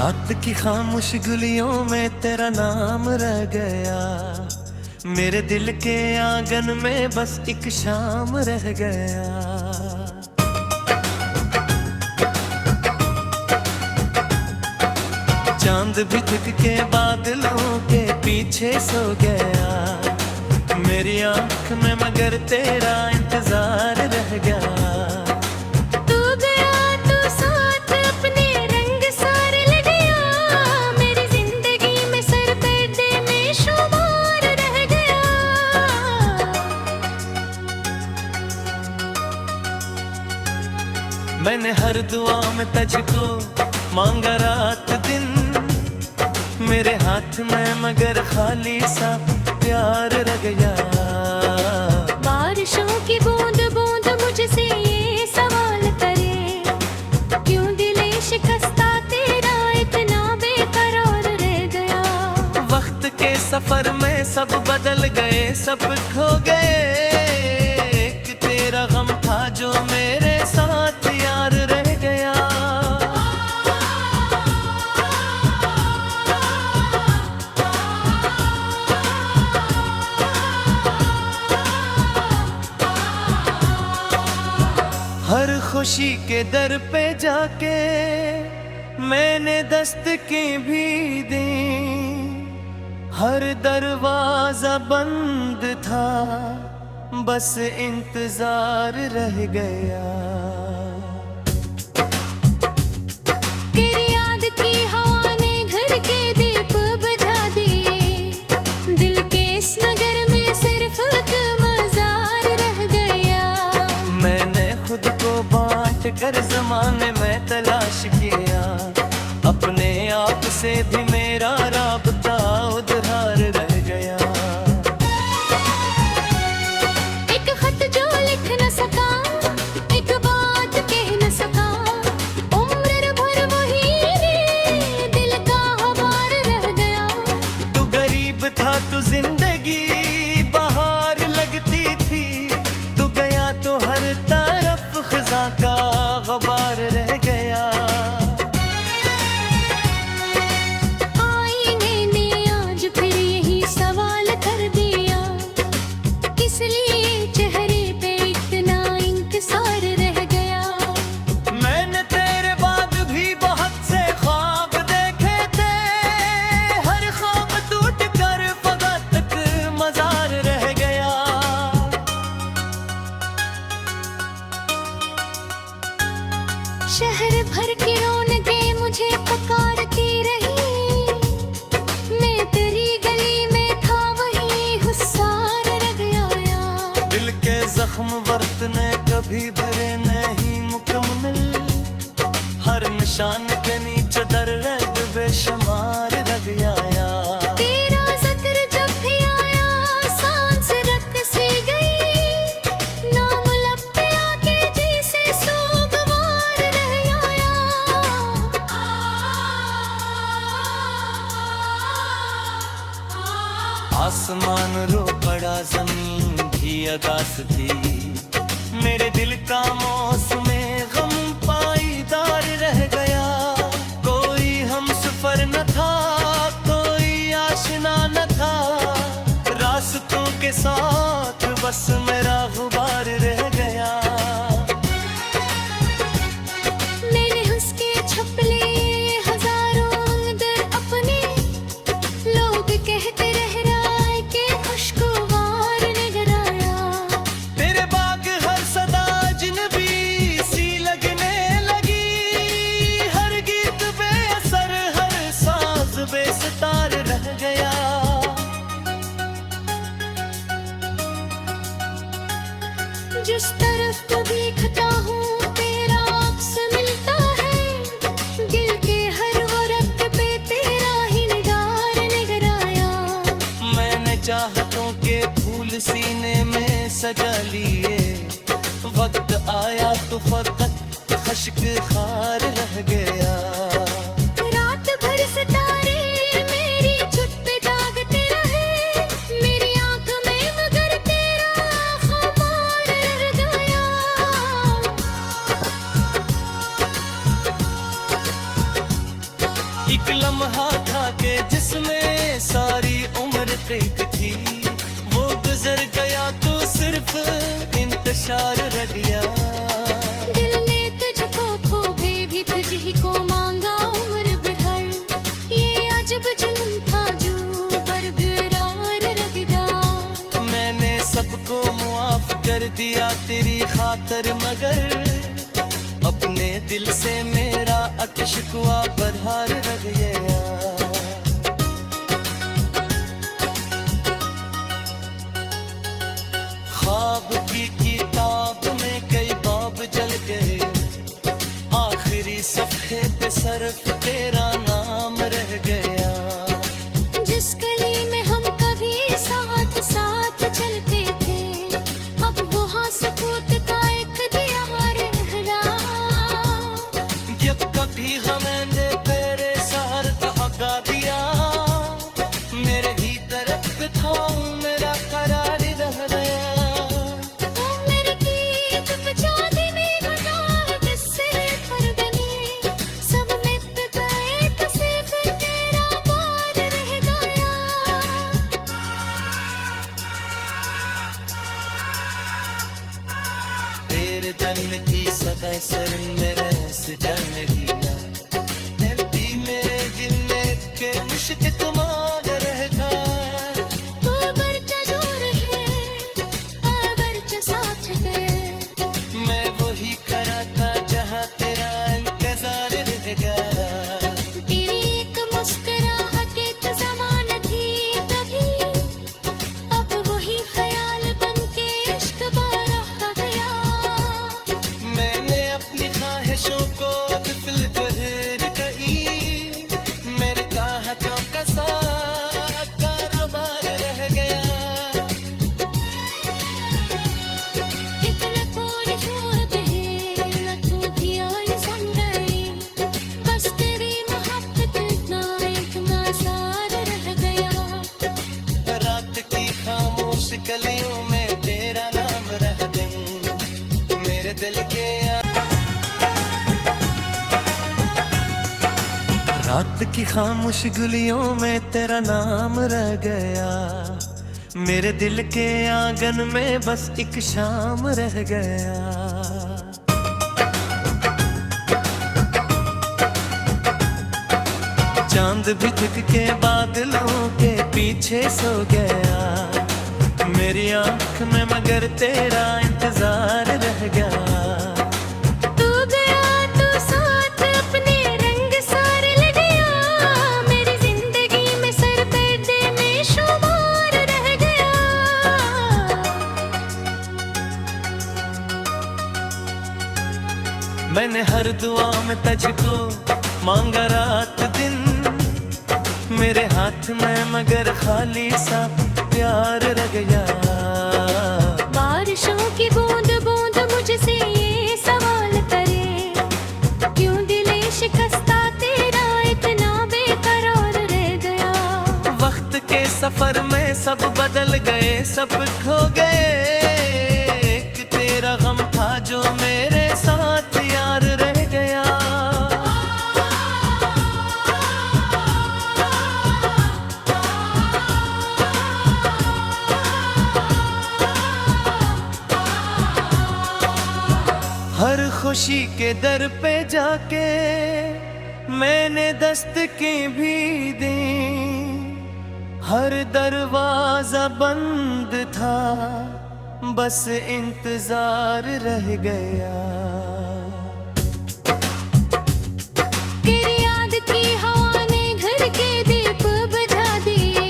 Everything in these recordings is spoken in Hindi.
रात की खामोश गलियों में तेरा नाम रह गया, मेरे दिल के आंगन में बस एक शाम रह गया। चांद भी झुक के बादलों के पीछे सो गया, मेरी आंख में मगर तेरा इंतजार रह गया। तू गया तो साथ अपने रंग सारे ले गया, मेरी जिंदगी में सर पर्दे में शुमार रह गया। मैंने हर दुआ में तुझको मांगा रात दिन, मेरे हाथ में मगर खाली सा प्यार रह गया। बारिशों की बूंद बूंद मुझसे ये सवाल करे, क्यों दिले शिकस्ता तेरा इतना बेकरार रह गया। वक्त के सफर में सब बदल गए, सब खो गए, एक तेरा गम था जो मेरे साथ यार रह गया। हर खुशी के दर पे जाके मैंने दस्तकें भी दी, हर दरवाजा बंद था, बस इंतजार रह गया। तेरी याद की हवा ने घर के दीप बुझा दिए, दिल के इस नगर में सिर्फ एक मजार रह गया। मैंने खुद को बांट कर जमाने में तलाश किया, अपने आप से भी मेरा राबता उधार रह गया। एक खत जो लिख न सका, एक बात कह न सका, उम्र भर वही दिल का हवार रह गया। तू गरीब था तू जिंदगी बहार लगती थी, तू गया तो हर तरफ खिजा का गबार रह गया। आईने ने आज फिर यही सवाल कर दिया, किस लिए चेहरे पे इतना इंकिसार रह गया। मैंने तेरे बाद भी बहुत से ख्वाब देखे थे, हर ख्वाब टूट कर फकत तक मजार रह गया। शहर भर की रौनकें मुझे पुकारती रही, मैं तेरी गली में था वही हुस्सार रह गया। दिल के जख्म बरतने कभी भरे नहीं मुकम्मल, हर निशान के नीचे दर्द बेशुमार रह गया। तेरा जिक्र जब भी आया सांस रक सी गई, नाम लब पे आके जैसे सोगवार रह गया। आसमान रो पड़ा जमीन भी अगास थी, मेरे दिल का मौसम गम पाईदार रह गया। कोई हम सफर न था, कोई आशना न था, रास्तों के साथ बस मेरा गुबार रह गया। मेरे हुस्के छुप लिए हजारों अंदर अपने, लोग कहते रह राय के खुशगवार नजर आया। तेरे बाग हर सदा अजनबी सी लगने लगी, हर गीत बेअसर हर साज बेसतार रह गया। जिस तरफ को देखता हूँ तेरा अक्स मिलता है, दिल के हर वरक पे तेरा ही निगार नजर आया। मैंने चाहतों के फूल सीने में सजा लिए, वक्त आया तो फकत खश्क खार रह गया। रात भर सितारे मेरी छत पे जागते रहे, मेरी आंख में मगर तेरा खुमार रह गया। एक इशार रह गया। दिल ने तुझको खोए भी तुझी को मांगा उम्र भर, ये अजब जुल्म था जो बरकरार रह गया। मैंने सबको मुआफ कर दिया तेरी खातर, मगर अपने दिल से मेरा अकशिकवा बरहार रह गया। ख्वाब की किताब में कई बाब जल गए, आखिरी सफ़े पे सिर्फ तेरा नाम रह गया। जिस गली में हम कभी साथ साथ चलते थे, अब वहाँ सुकूत का एक दिया रह रहा। जब कभी हमें तेरे सार धक्का दिया, मेरे ही तरफ था मेरा करार रह गया। मेरे गीत बजाने में घटा किससे पर बने, सब मिट गए तो सिर्फ तेरा प्यार रह गया। तेरे तन की सदा सर मेरे सजन दिया, दिल मेरे दिल में के मुश्क तुम्हारा रहता। तू बरचा जोर है, बरचा साथ है, मैं वही करा था जहाँ तेरा इंतजार रह गया। तेरी एक मुस्कुराहट एक ज़माना थी तभी, अब वही ख्याल बन के इश्क बरहा गया। मैंने अपनी ख्वाहिशों को दिल बहर गई, मेरे चाहतों का सारा कारोबार रह गया। इतने पूरे छोड़ है न तू भी आई सुन गई, बस तेरी मोहब्बत इतना एक मज़ार रह गया। रात की खामोश गलियों में तेरा नाम रह गई, मेरे दिल के रात की खामोश गलियों में तेरा नाम रह गया। मेरे दिल के आंगन में बस एक शाम रह गया। चांद भी झुक के बादलों के पीछे सो गया, मेरी आंख में मगर तेरा इंतजार रह गया। तू गया तो साथ अपने रंग सारे ले गया, मेरी जिंदगी में सर पर्दे में शुमार रह गया। मैंने हर दुआ में तुझको मांगा रात दिन, मेरे हाथ में मगर खाली सा प्यार रह गया। बारिशों की बूंद बूंद मुझसे ये सवाल करे, क्यों दिले शिकस्ता तेरा इतना बेकरार रह गया। वक्त के सफर में सब बदल गए, सब खो गए, एक तेरा गम था जो मेरे साथ यार रह गया। हर खुशी के दर पे जाके मैंने दस्तकें भी दी, हर दरवाजा बंद था, बस इंतजार रह गया। तेरी याद की हवा ने घर के दीप बुझा दिए,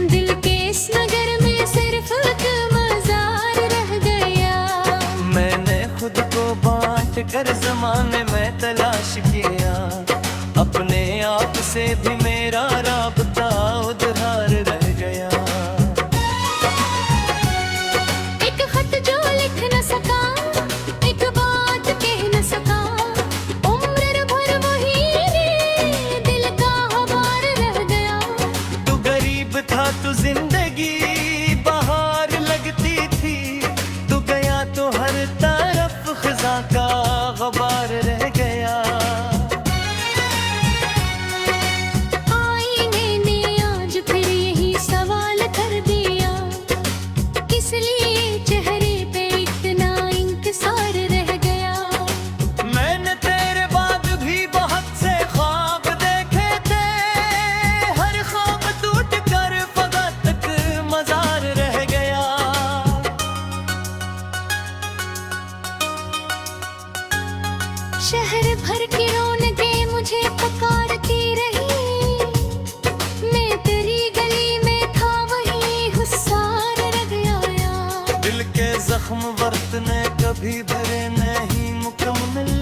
दिल के इस नगर में सिर्फ एक मज़ार रह गया। मैंने खुद को बांट कर जमाने में तलाश किया, अपने आप से भी मेरा राबता उधार रह गया। एक खत जो लिख न सका, एक बात कह न सका, उम्र भर वही दिल का हवार रह गया। तू गरीब था तो जिंदगी बहार लगती थी, तू गया तो हर तरफ खजा का गबार रह गया। शहर भर की रौनकें मुझे पुकारती रही, मैं तेरी गली में था वही हुस्सार रग आया। दिल के जख्म बरतने कभी भरे नहीं मुकम्मल,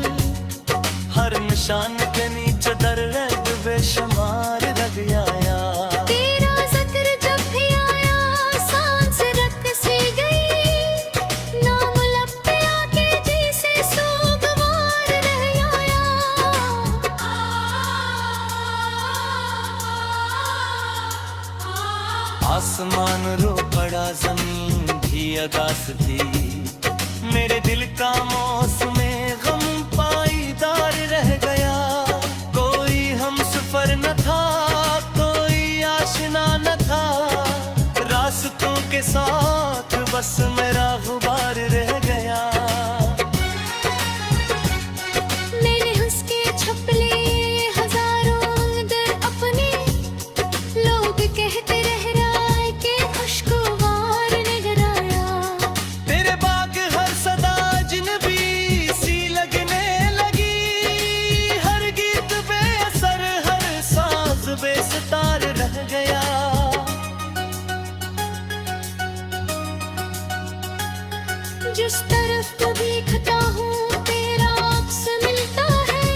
हर निशान के नीचे दर्द बेशुमार रग आया। तेरा जिक्र जब भी आया सांस रख सी गई, नाम लब पे आके जैसे सोगवार रह आया। आसमान रो पड़ा जमीन भी अगास थी, मेरे दिल का मौसमे गम पाईदार रह गया। कोई हम सफर न था, कोई आशना न था, रास्तों के साथ बस मेरा गुबार रह गया। मेरे हंस के छपले हजारों दर अपने, लोग कहते रह राय के खुशगवार नजर आया। तेरे बाग हर सदा जिनबी सी लगने लगी, हर गीत बेअसर हर साज बेसतार रह गया। जिस तरफ कभी खता हूँ तेरा अक्स मिलता है,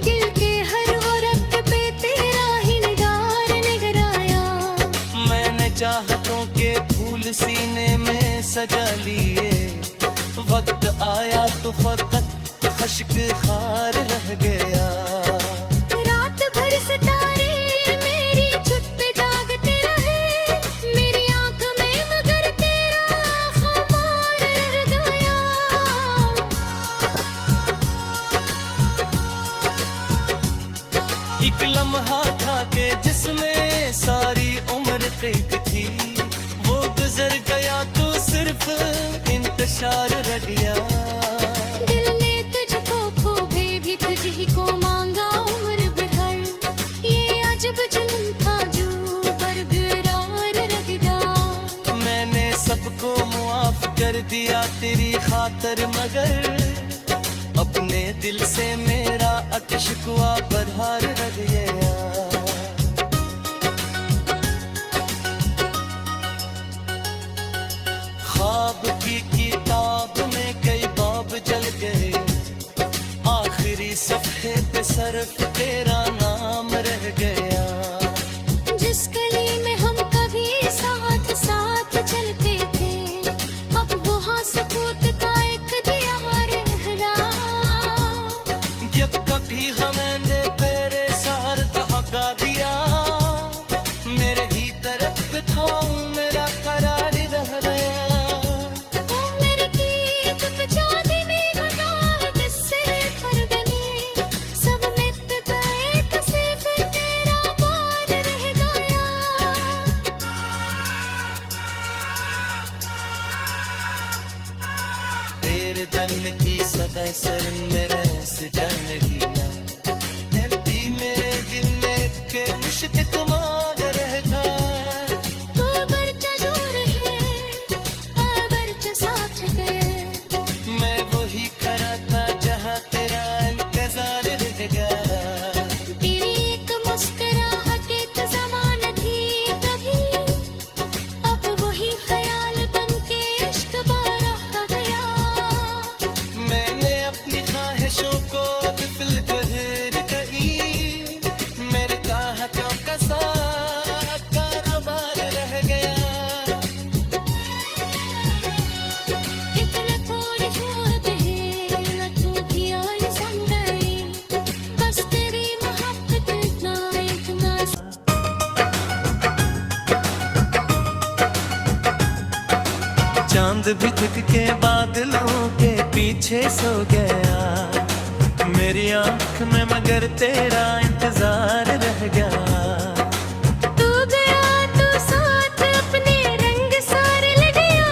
दिल के हर वो रक्त पे तेरा ही निगार निगर आया। मैंने चाहतों के फूल सीने में सजा लिए, वक्त आया तो फकत खश्क खार रह गया। रात भर सितारे मेरी छत पे जागते रहे, मेरी आंख में मगर तेरा ख़मार रह गया। एक लम्हा था के जिसमें सारी उम्र कैद थी, वो गुजर गया तो सिर्फ इंतशार रह गया। दिल ने तुझको खोए भी तुझी को मांगा उम्र भर, ये अजब जुल्म था जो बरकरार रह गया। मैंने सबको मुआफ कर दिया तेरी खातर, मगर अपने दिल से मेरा अकशकुआ बरहार रह गया। ख्वाब की किताब में कई बाब जल गए, आखिरी सफ़े पे सिर्फ तेरा नाम रह गया। जिस गली में हम कभी साथ साथ चलते थे, अब वहाँ सुकूत का एक दिया रह रहा। जब कभी हमने तेरे सार दहका दिया, मेरे ही तरफ था मेरा करार रह गया। मेरे गीत बजाने में गुनाह किससे भर गए, सब मिट गए तो सिर्फ तेरा बार रह गया। तेरे दम की सदा सर मेरे से जान लिया, दिल मेरे दिल में के मुश्किल मांग रहता। तू बरचा दूर है, बरचा साथ है, मैं वही खड़ा था जहाँ तेरा इंतजार रह गया। तेरी एक मुस्कुराहट एक ज़माना थी कभी, अब वही ख्याल बन के इश्क बरहा गया। मैंने अपनी ख्वाहिशों को दिल गहर कही, मेरे चाहतों का साथ कारोबार रह गया। इतने थोड़े छोड़ते हैं तू भी आई संग गई, बस तेरी मोहब्बत इतना इतना। चांद भी झुक के बादलों के पीछे सो गया, मेरी आंख में मगर तेरा इंतजार रह गया। तू गया तो साथ अपने रंग सारे ले गया,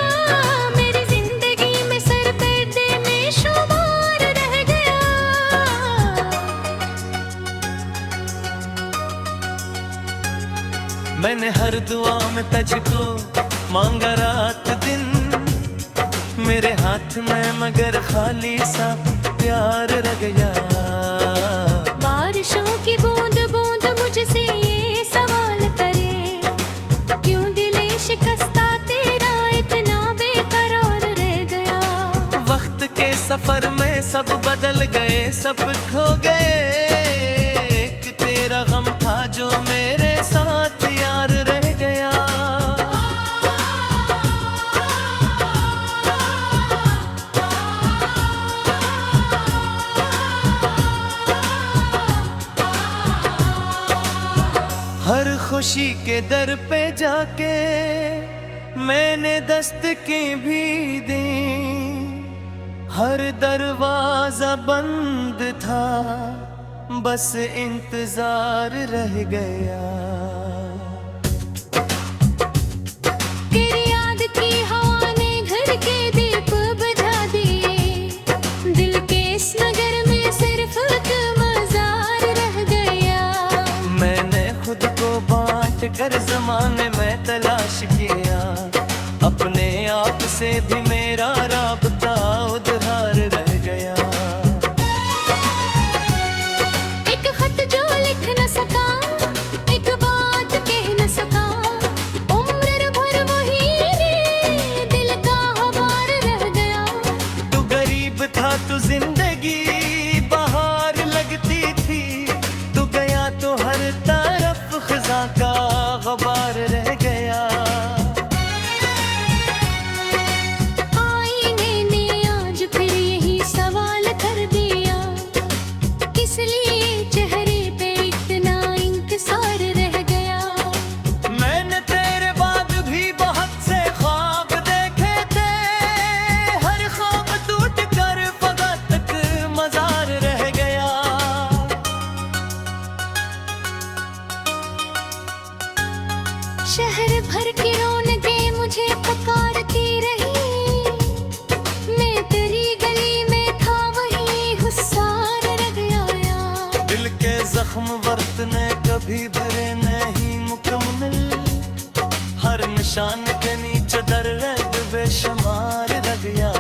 मेरी जिंदगी में सर दर्द में शुमार रह गया। मैंने हर दुआ में तुझको मांगा रात दिन, मेरे हाथ में मगर खाली सा यार रह गया। बारिशों की बूंद बूंद मुझसे ये सवाल करे, क्यों दिले शिकस्ता तेरा इतना बेकरार रह गया। वक्त के सफर में सब बदल गए, सब खो गए, एक तेरा गम था जो मेरे साथ यार रह गया। हर खुशी के दर पे जाके मैंने दस्तकें भी दी, हर दरवाजा बंद था, बस इंतजार रह गया। तेरी याद की हवा ने घर के दीप बुझा दिए, दिल के इस नगर में सिर्फ एक मजार रह गया। मैंने खुद को बांट कर जमाने में तलाश किया, अपने आप से भी मेरा राबता उधार रह गया। एक खत जो लिख न सका, एक बात कह न सका, उम्र भर वही रे दिल का हवार रह गया। तू गरीब था तो जिंदगी बहार लगती थी, तू गया तो हर तरफ खिजा का गबार रह गया। आईने ने आज फिर यही सवाल कर दिया, किस लिए चेहरे पे इतना इंतजार रह गया। मैंने तेरे बाद भी बहुत से ख्वाब देखे थे, हर ख्वाब टूट कर फकत तक मजार रह गया। शहर भर की रौनकें मुझे पुकारती रही, मैं तेरी गली में था वही हुस्सार रह गया। दिल के जख्म बरतने कभी भरे नहीं मुकम्मल, हर निशान के नीचे दर्द बेशुमार रह गया।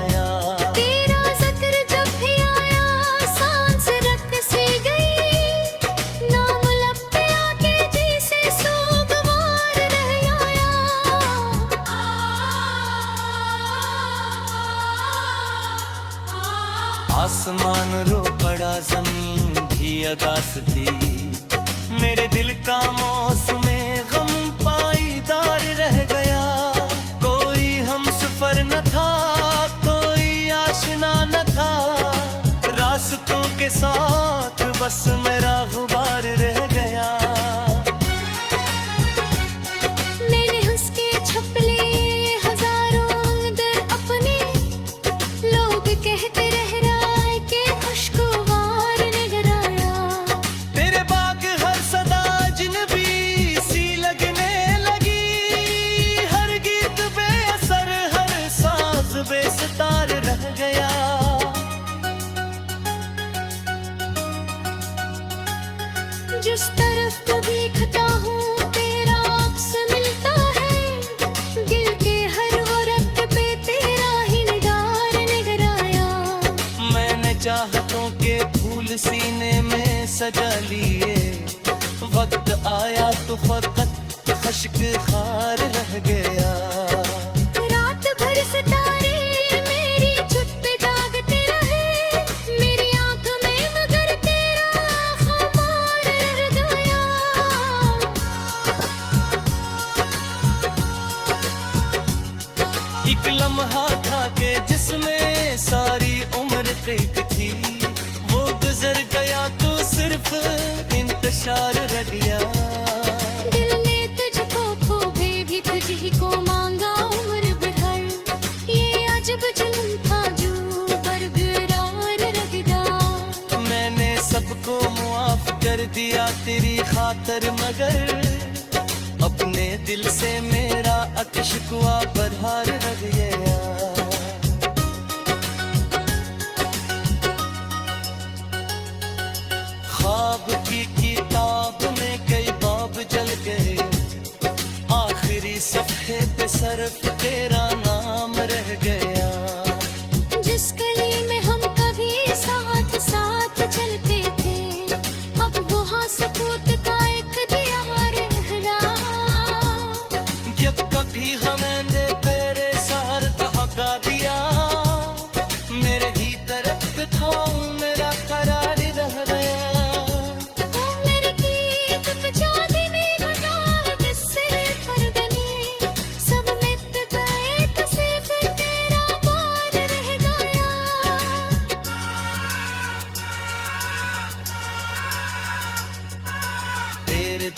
तेरा जिक्र जब भी आया सांस रख सी गई, नाम लब पे आके जी से सोगवार रह आया। आसमान रो पड़ा, जमीन भी अदास थी, मेरे दिल का मौसमे गम पाईदार रह गया। कोई हम सफर न था, कोई आशना न था, रास्तों के साथ बस मेरा गुबार रह गया। मैंने उसके छप लिए हजारों दर अपने, लोग कहते रह रहा है कि खुशगवार नजर आया। तेरे बाग हर सदा अजनबी सी लगने लगी, हर गीत बेअसर, हर साज बेसतार रह गया। जिस तरफ को देखता हूँ तेरा अक्स मिलता है, दिल के हर वो रक्त पे तेरा ही निगार नजर आया। मैंने चाहतों के फूल सीने में सजा लिए, वक्त आया तो फकत खश्क खार रह गया। रात भर सितारे मेरी छुट पे जागते रहे, मेरी आंख में मगर तेरा खुमार रह गया। एक लम्हा था के जिसमें सारी उम्र कैद थी, वो गुजर गया तो सिर्फ इंतशार रह गया। दिल ने तुझको खोए भी तुझी को मांगा उम्र भर, ये अजब जुल्म था जो बरकरार रह गया। मैंने सबको मुआफ कर दिया तेरी खातर, मगर अपने दिल से मेरा अकशकुआ बरहार रह गया। ख्वाब की किताब में कई बाब जल गए, आखिरी सफ़े पे सिर्फ तेरा नाम रह गया। जिस गली में हम कभी साथ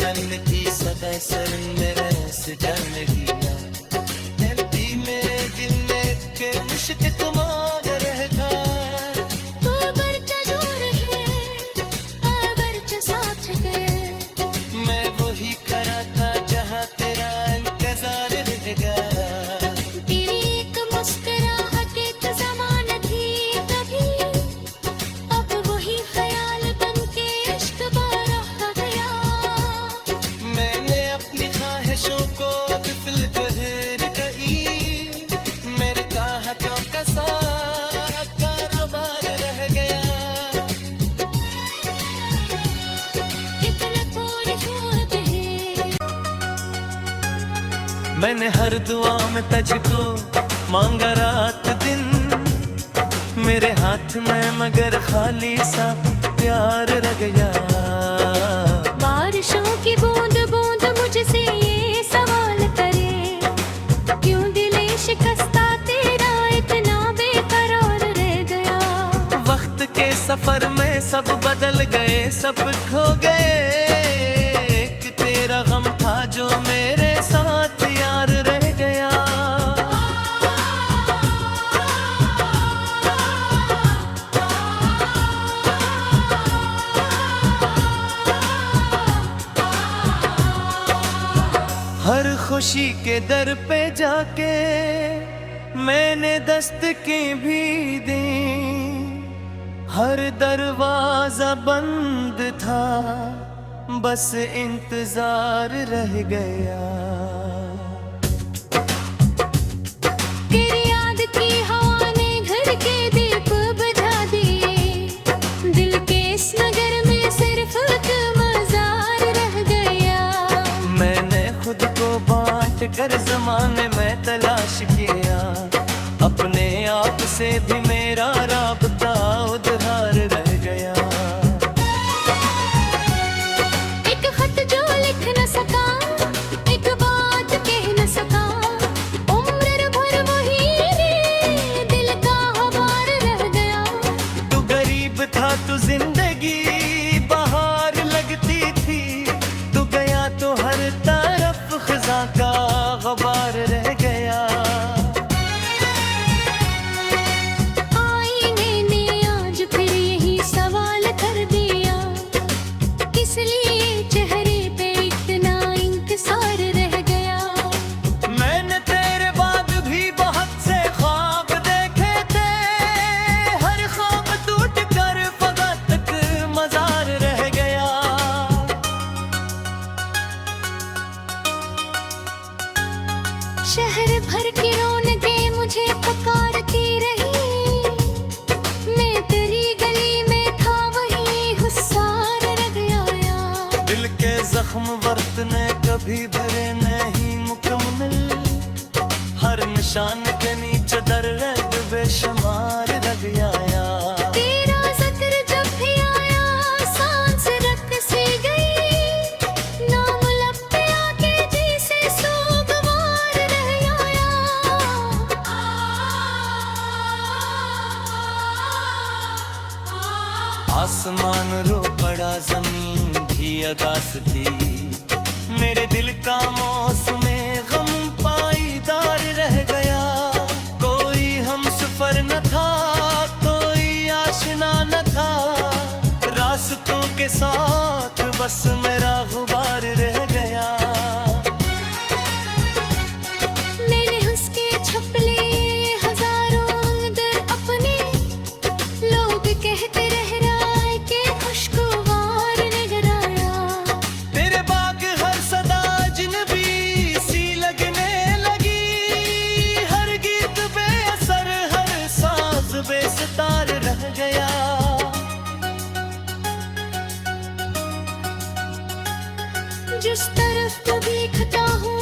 जन्नती सदा सर मेरे से जन दिया दिलती मेरे दिल में के मुश्क तुम्हार रहता तू अगरचे दूर है अगरचे साथ गए मैं वही खड़ा था जहाँ तेरा इंतजार रहेगा तेरी एक मुस्कुराहट एक ज़माना थी कभी अब वही ख्याल बन के इश्क बरहा गया मैंने अपनी ख्वाहिशों को अब फिल गहर गई मेरे चाहतों का सारा कारोबार रह गया कितने पूरे होते हैं मैंने हर दुआ में तुझको मांगा रात दिन मेरे हाथ में मगर खाली सा प्यार रह गया बारिशों की बूंद बूंद मुझसे ये सवाल करे क्यों दिले शिकस्ता तेरा इतना बेकरार रह गया वक्त के सफर में सब बदल गए सब खो गए एक तेरा गम था जो मेरे साथ यार रह गया हर खुशी के दर पे जाके मैंने दस्तकें भी दी हर दरवाजा बंद था बस इंतजार रह गया तेरी याद की हवा ने घर के दीप बुझा दिए दिल के इस नगर में सिर्फ एक मजार रह गया मैंने खुद को बांट कर जमाने में तलाश किया अपने आप से भी मेरा राबता उधार रह गया एक खत जो लिख न सका एक बात कह न सका उम्र भर वही दिल का हवार रह गया तू गरीब था तू जिंदगी बहार लगती थी तू गया तो हर तरफ खजा का गबार रह गया आईने ने आज फिर यही सवाल कर दिया किस लिए चेहरे पे इतना इंतजार रह गया मैंने तेरे बाद भी बहुत से ख्वाब देखे थे हर ख्वाब टूट कर फकत तक मजार रह गया शहर भर की रौनकें मुझे पुकारती रही मैं तेरी गली में था वही हुस्सार रह गया दिल के जख्म वर्तने कभी भरे नहीं मुकम्मल हर निशान के नीचे दर्द बेशुमार रह गया तेरा जिक्र जब भी आया सांस रख सी गई नाम लब पे आके जी से सोगवार रह गया आसमान रो पड़ा जमीन भी अदास थी मेरे दिल का मौसम गम पाईदार रह गया कोई हम सफर न था कोई आशना न था रास्तों के साथ बस मेरा गुबार रह गया मैंने उसके छप लिए हजारों दर अपने लोग कहते रह रहा है कि खुशगवार नजर आया तेरे बाग हर सदा अजनबी सी लगने लगी हर गीत बेअसर हर साज बेसतार रह गया जिस तरफ को देखता हूँ